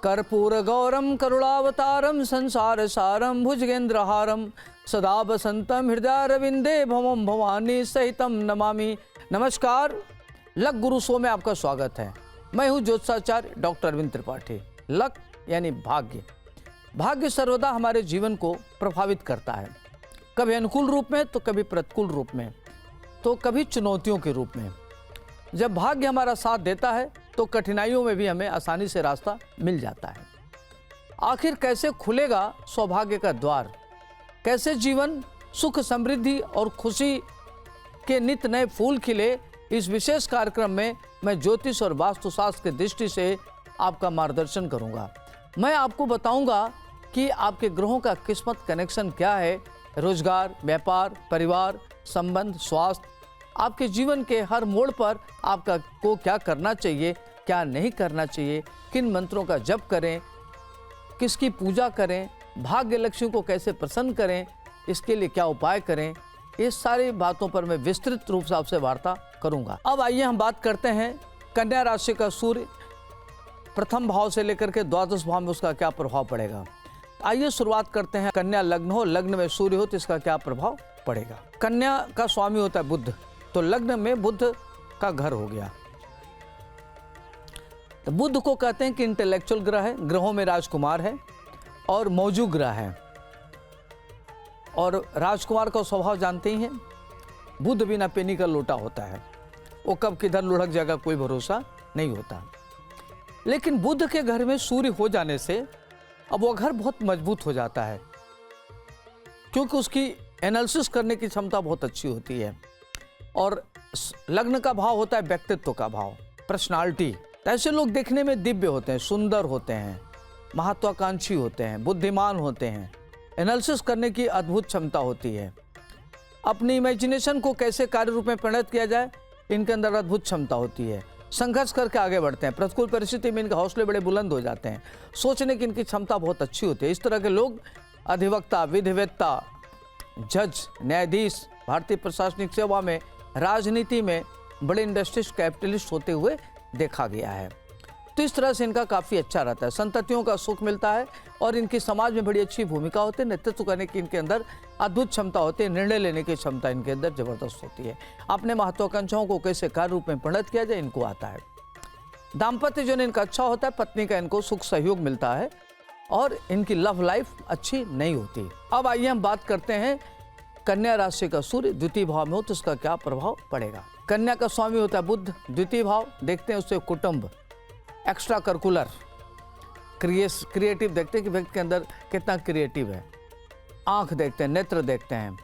कर्पूरगौरम करुणावतारम संसार सारम भुजगेंद्रहारम सदा बसंतम हृदयारविंदे भवम भवानी सहितम नमामि। नमस्कार, लक गुरु शो में आपका स्वागत है। मैं हूं ज्योतिषाचार्य डॉक्टर अरविंद त्रिपाठी। लक यानी भाग्य। भाग्य सर्वदा हमारे जीवन को प्रभावित करता है, कभी अनुकूल रूप में तो कभी प्रतिकूल रूप में, तो कभी चुनौतियों के रूप में। जब भाग्य हमारा साथ देता है तो कठिनाइयों में भी हमें आसानी से रास्ता मिल जाता है। आखिर कैसे खुलेगा सौभाग्य का द्वार, कैसे जीवन सुख समृद्धि और खुशी के नित नए फूल खिले, इस विशेष कार्यक्रम में मैं ज्योतिष और वास्तुशास्त्र की दृष्टि से आपका मार्गदर्शन करूंगा। मैं आपको बताऊंगा कि आपके ग्रहों का किस्मत कनेक्शन क्या है, रोजगार, व्यापार, परिवार, संबंध, स्वास्थ्य, आपके जीवन के हर मोड़ पर आपका को क्या करना चाहिए, क्या नहीं करना चाहिए, किन मंत्रों का जप करें, किसकी पूजा करें, भाग्य लक्ष्मी को कैसे प्रसन्न करें, इसके लिए क्या उपाय करें, इस सारी बातों पर मैं विस्तृत रूप से आपसे वार्ता करूंगा। अब आइए हम बात करते हैं कन्या राशि का सूर्य प्रथम भाव से लेकर के द्वादश भाव में उसका क्या प्रभाव पड़ेगा। आइए शुरुआत करते हैं। कन्या लग्न हो, लग्न में सूर्य हो तो इसका क्या प्रभाव पड़ेगा। कन्या का स्वामी होता है बुध, तो लग्न में बुध का घर हो गया। तो बुध को कहते हैं कि इंटेलेक्चुअल ग्रह है, ग्रहों में राजकुमार है और मौजू ग्रह है। और राजकुमार का स्वभाव जानते ही हैं, बुध बिना पेनी का लोटा होता है, वो कब किधर लुढ़क जाएगा कोई भरोसा नहीं होता। लेकिन बुध के घर में सूर्य हो जाने से अब वो घर बहुत मजबूत हो जाता है, क्योंकि उसकी एनालिसिस करने की क्षमता बहुत अच्छी होती है। और लग्न का भाव होता है व्यक्तित्व का भाव, पर्सनालिटी। ऐसे लोग देखने में दिव्य होते हैं, सुंदर होते हैं, महत्वाकांक्षी होते हैं, बुद्धिमान होते हैं, एनालिसिस करने की अद्भुत क्षमता होती है। अपनी इमेजिनेशन को कैसे कार्य रूप में परिणत किया जाए, इनके अंदर अद्भुत क्षमता होती है। संघर्ष करके आगे बढ़ते हैं, प्रतिकूल परिस्थिति में इनके हौसले बड़े बुलंद हो जाते हैं, सोचने की इनकी क्षमता बहुत अच्छी होती है। इस तरह के लोग अधिवक्ता, विधिवेत्ता, जज, न्यायाधीश, भारतीय प्रशासनिक सेवा में, राजनीति में बड़े इंडस्ट्रीज कैपिटलिस्ट होते हुए देखा गया है। तो इस तरह से इनका काफ़ी अच्छा रहता है, संततियों का सुख मिलता है और इनकी समाज में बड़ी अच्छी भूमिका होती है। नेतृत्व करने की इनके अंदर अद्भुत क्षमता होती है, निर्णय लेने की क्षमता इनके अंदर जबरदस्त होती है। अपने महत्वाकांक्षाओं को कैसे कार्य रूप में परिणत किया जाए इनको आता है। दाम्पत्य जो इनका अच्छा होता है, पत्नी का इनको सुख सहयोग मिलता है और इनकी लव लाइफ अच्छी नहीं होती। अब आइए हम बात करते हैं कन्या राशि का सूर्य द्वितीय भाव में हो तो इसका क्या प्रभाव पड़ेगा। कन्या का स्वामी होता है बुध, द्वितीय भाव देखते हैं उससे कुटुंब, एक्स्ट्रा करिकुलर, क्रिएटिव देखते हैं कि व्यक्ति के अंदर कितना क्रिएटिव है, आंख देखते हैं, नेत्र देखते हैं।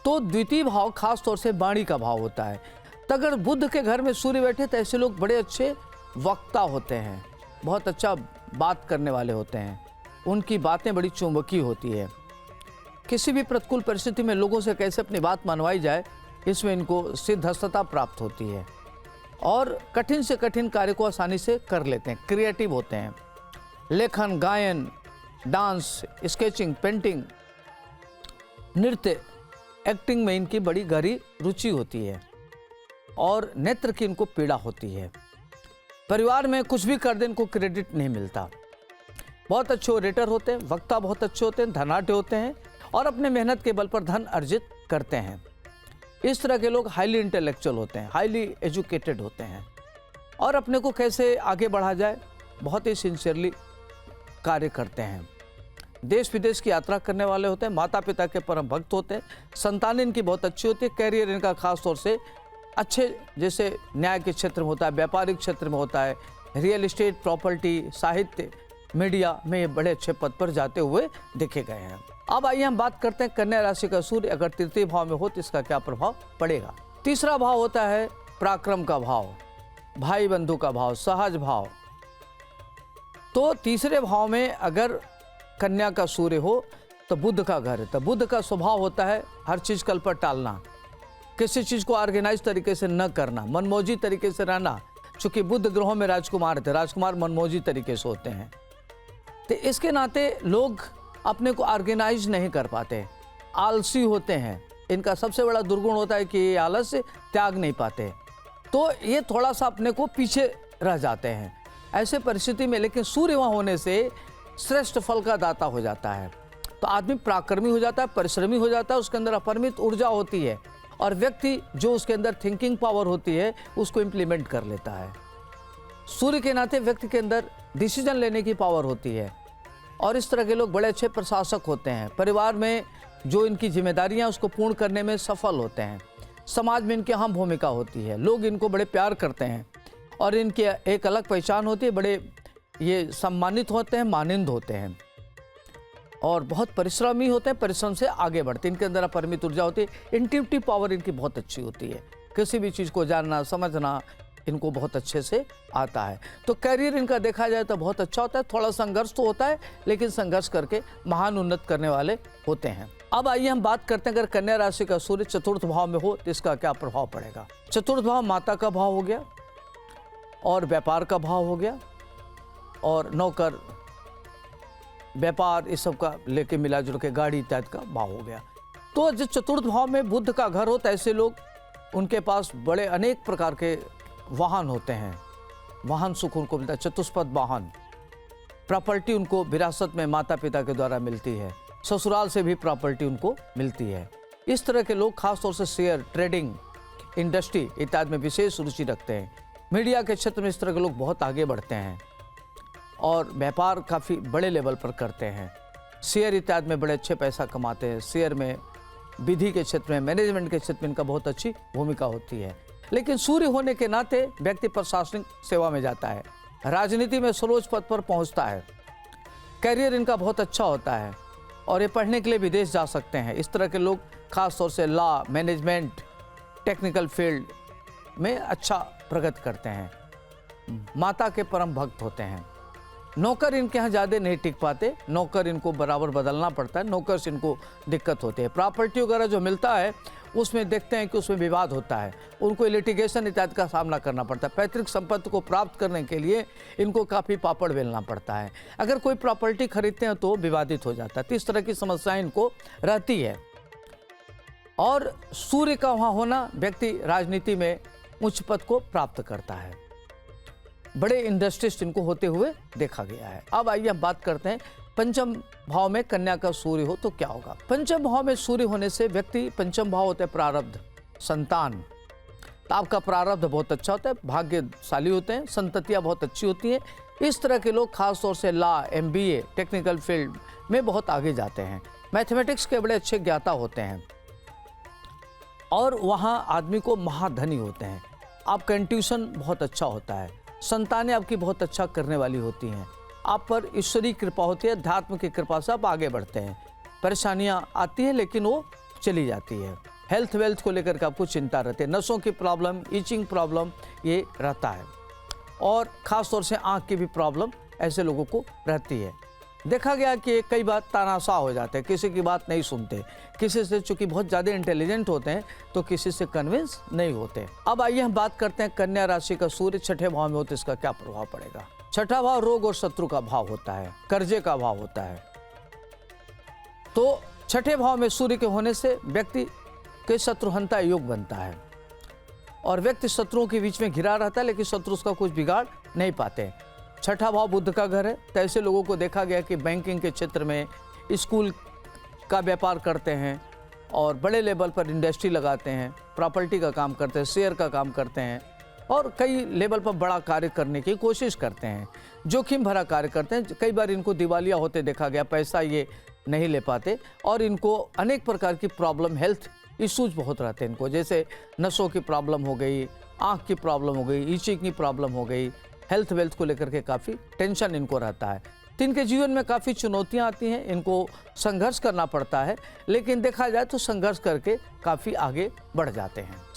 तो द्वितीय भाव खास तौर से वाणी का भाव होता है। तो अगर बुध के घर में सूर्य बैठे तो ऐसे लोग बड़े अच्छे वक्ता होते हैं, बहुत अच्छा बात करने वाले होते हैं, उनकी बातें बड़ी चुंबकीय होती है। किसी भी प्रतिकूल परिस्थिति में लोगों से कैसे अपनी बात मनवाई जाए, इसमें इनको सिद्धहस्तता प्राप्त होती है और कठिन से कठिन कार्य को आसानी से कर लेते हैं, क्रिएटिव होते हैं। लेखन, गायन, डांस, स्केचिंग, पेंटिंग, नृत्य, एक्टिंग में इनकी बड़ी गहरी रुचि होती है और नेत्र की इनको पीड़ा होती है। परिवार में कुछ भी कर दे इनको क्रेडिट नहीं मिलता। बहुत अच्छे ओरेटर होते हैं, वक्ता बहुत अच्छे होते हैं, धनाढ्य होते हैं और अपने मेहनत के बल पर धन अर्जित करते हैं। इस तरह के लोग हाईली इंटेलेक्चुअल होते हैं, हाईली एजुकेटेड होते हैं और अपने को कैसे आगे बढ़ा जाए बहुत ही सिंसियरली कार्य करते हैं। देश विदेश की यात्रा करने वाले होते हैं, माता पिता के परम भक्त होते हैं, संतान इनकी बहुत अच्छी होती है। कैरियर इनका खास तौर से अच्छे, जैसे न्याय के क्षेत्र में होता है, व्यापारिक क्षेत्र में होता है, रियल एस्टेट, प्रॉपर्टी, साहित्य, मीडिया में ये बड़े अच्छे पद पर जाते हुए देखे गए हैं। अब आइए हम बात करते हैं कन्या राशि का सूर्य अगर तृतीय भाव में हो तो इसका क्या प्रभाव पड़ेगा। तीसरा भाव होता है पराक्रम का भाव, भाई बंधु का भाव, सहज भाव। तो तीसरे भाव में अगर कन्या का सूर्य हो तो बुध का घर है। तो बुध का स्वभाव होता है हर चीज कल पर टालना, किसी चीज को ऑर्गेनाइज तरीके से न करना, मनमौजी तरीके से रहना। चूंकि बुध ग्रहों में राजकुमार थे, राजकुमार मनमौजी तरीके से होते हैं, तो इसके नाते लोग अपने को ऑर्गेनाइज नहीं कर पाते, आलसी होते हैं। इनका सबसे बड़ा दुर्गुण होता है कि ये आलस त्याग नहीं पाते, तो ये थोड़ा सा अपने को पीछे रह जाते हैं। ऐसे परिस्थिति में लेकिन सूर्य वहाँ होने से श्रेष्ठ फल का दाता हो जाता है। तो आदमी पराक्रमी हो जाता है, परिश्रमी हो जाता है, उसके अंदर अपरिमित ऊर्जा होती है और व्यक्ति जो उसके अंदर थिंकिंग पावर होती है उसको इम्प्लीमेंट कर लेता है। सूर्य के नाते व्यक्ति के अंदर डिसीजन लेने की पावर होती है और इस तरह के लोग बड़े अच्छे प्रशासक होते हैं। परिवार में जो इनकी जिम्मेदारियां उसको पूर्ण करने में सफल होते हैं। समाज में इनकी अहम भूमिका होती है, लोग इनको बड़े प्यार करते हैं और इनकी एक अलग पहचान होती है, बड़े ये सम्मानित होते हैं, मानिंद होते हैं और बहुत परिश्रमी होते हैं, परिश्रम से आगे बढ़ते हैं। इनके अंदर अपरिमित ऊर्जा होती है, इंट्यूटिव पावर इनकी बहुत अच्छी होती है, किसी भी चीज़ को जानना समझना इनको बहुत अच्छे से आता है। तो करियर इनका देखा जाए तो बहुत अच्छा होता है, थोड़ा संघर्ष तो होता है लेकिन संघर्ष करके महान उन्नत करने वाले होते हैं। अब आइए हम बात करते हैं, अगर कन्या राशि का सूर्य चतुर्थ भाव में हो तो इसका क्या प्रभाव पड़ेगा। चतुर्थ भाव माता का भाव हो गया और व्यापार का भाव हो गया और नौकर व्यापार इस सब का लेके मिला जुल के गाड़ी इत्यादि का भाव हो गया। तो जो चतुर्थ भाव में बुध का घर हो तो ऐसे लोग, उनके पास बड़े अनेक प्रकार के वाहन होते हैं, वाहन सुख उनको मिलता है, चतुष्पद वाहन, प्रॉपर्टी उनको विरासत में माता पिता के द्वारा मिलती है, ससुराल से भी प्रॉपर्टी उनको मिलती है। इस तरह के लोग खासतौर से शेयर, ट्रेडिंग, इंडस्ट्री इत्यादि में विशेष रुचि रखते हैं। मीडिया के क्षेत्र में इस तरह के लोग बहुत आगे बढ़ते हैं और व्यापार काफ़ी बड़े लेवल पर करते हैं। शेयर इत्यादि में बड़े अच्छे पैसा कमाते हैं। शेयर में, विधि के क्षेत्र में, मैनेजमेंट के क्षेत्र में इनका बहुत अच्छी भूमिका होती है। लेकिन सूर्य होने के नाते व्यक्ति प्रशासनिक सेवा में जाता है, राजनीति में सर्वोच्च पद पर पहुंचता है, करियर इनका बहुत अच्छा होता है और ये पढ़ने के लिए विदेश जा सकते हैं। इस तरह के लोग खासतौर से लॉ, मैनेजमेंट, टेक्निकल फील्ड में अच्छा प्रगति करते हैं। माता के परम भक्त होते हैं। नौकर इनके यहाँ ज़्यादा नहीं टिक पाते, नौकर इनको बराबर बदलना पड़ता है, नौकर से इनको दिक्कत होती है। प्रॉपर्टी वगैरह जो मिलता है उसमें देखते हैं कि उसमें विवाद होता है, उनको लिटिगेशन इत्यादि का सामना करना पड़ता है। पैतृक संपत्ति को प्राप्त करने के लिए इनको काफ़ी पापड़ बेलना पड़ता है। अगर कोई प्रॉपर्टी खरीदते हैं तो विवादित हो जाता है। तो इस तरह की समस्याएं इनको रहती है। और सूर्य का वहाँ होना व्यक्ति राजनीति में उच्च पद को प्राप्त करता है, बड़े इंडस्ट्रिस्ट इनको होते हुए देखा गया है। अब आइए हम बात करते हैं, पंचम भाव में कन्या का सूर्य हो तो क्या होगा। पंचम भाव में सूर्य होने से व्यक्ति, पंचम भाव होता है प्रारब्ध, संतान, तो आपका प्रारब्ध बहुत अच्छा होता है, भाग्यशाली होते हैं, संततियाँ बहुत अच्छी होती हैं। इस तरह के लोग खासतौर से लॉ, MBA, टेक्निकल फील्ड में बहुत आगे जाते हैं। मैथमेटिक्स के बड़े अच्छे ज्ञाता होते हैं और वहाँ आदमी को महाधनी होते हैं। आपका इंट्यूशन बहुत अच्छा होता है, संतानें आपकी बहुत अच्छा करने वाली होती हैं, आप पर ईश्वरीय कृपा होती है, अध्यात्म की कृपा से आप आगे बढ़ते हैं। परेशानियां आती हैं लेकिन वो चली जाती है। हेल्थ वेल्थ को लेकर के आपको चिंता रहती है, नसों की प्रॉब्लम, ईचिंग प्रॉब्लम ये रहता है और ख़ास तौर से आँख की भी प्रॉब्लम ऐसे लोगों को रहती है। देखा गया कि कई बार तानाशाह हो जाते हैं, किसी की बात नहीं सुनते, किसी से चूँकि बहुत ज़्यादा इंटेलिजेंट होते हैं तो किसी से कन्विंस नहीं होते। अब आइए हम बात करते हैं, कन्या राशि का सूर्य छठे भाव में हो तो इसका क्या प्रभाव पड़ेगा। छठा भाव रोग और शत्रु का भाव होता है, कर्जे का भाव होता है। तो छठे भाव में सूर्य के होने से व्यक्ति के शत्रुहंता योग बनता है और व्यक्ति शत्रुओं के बीच में घिरा रहता है लेकिन शत्रु उसका कुछ बिगाड़ नहीं पाते। छठा भाव बुध का घर है, तो ऐसे लोगों को देखा गया कि बैंकिंग के क्षेत्र में, स्कूल का व्यापार करते हैं और बड़े लेवल पर इंडस्ट्री लगाते हैं, प्रॉपर्टी का काम करते हैं, शेयर का काम करते हैं और कई लेवल पर बड़ा कार्य करने की कोशिश करते हैं, जोखिम भरा कार्य करते हैं। कई बार इनको दिवालिया होते देखा गया, पैसा ये नहीं ले पाते और इनको अनेक प्रकार की प्रॉब्लम, हेल्थ इश्यूज बहुत रहते हैं इनको, जैसे नसों की प्रॉब्लम हो गई, आँख की प्रॉब्लम हो गई, ईचिंग की प्रॉब्लम हो गई, हेल्थ वेल्थ को लेकर के काफ़ी टेंशन इनको रहता है। तो इनके जीवन में काफ़ी चुनौतियाँ आती हैं, इनको संघर्ष करना पड़ता है, लेकिन देखा जाए तो संघर्ष करके काफ़ी आगे बढ़ जाते हैं।